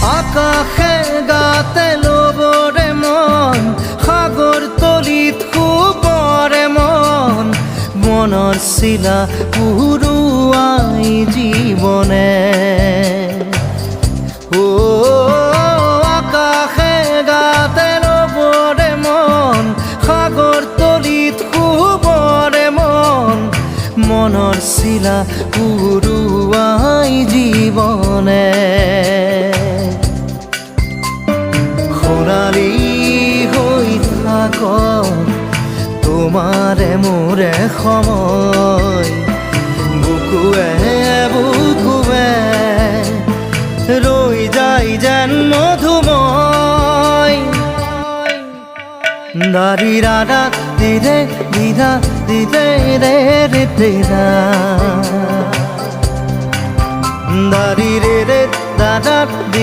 আকাশে গাতে ল'বৰে মন সাগৰ তলিত শুবৰে মন মনৰ চিলা উৰুৱাই জীৱনে আকাশে গাতে ল'বৰে মন সাগৰ তলিত শুবৰে মন মনৰ চিলা উৰুৱাই জীৱনে সোণালী হৈ থাকক তোমাৰে মোৰে সময় বুকুৱে বুকুৱে ৰৈ যায় যেন মধুময় দাৰি ৰাধা দিৰে দিদা দিদে ৰে ৰে দিদা দাৰি ৰে ৰে দাদা